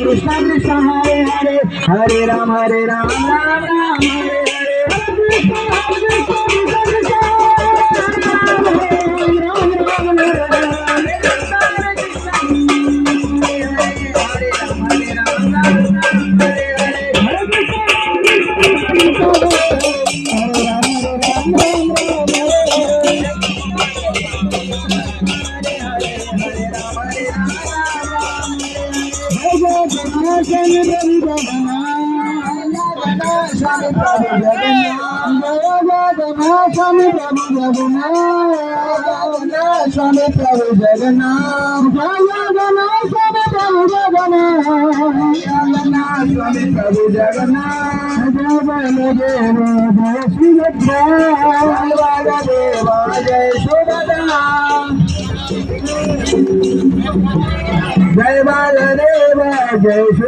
Krishna Krishna Hare Hare Hare Ram Ram Ram Hare Swami Prabhu Jagannath Swami Prabhu Jagannath Swami Prabhu Jagannath Deva Jai Subhadra Jai Baldev Jai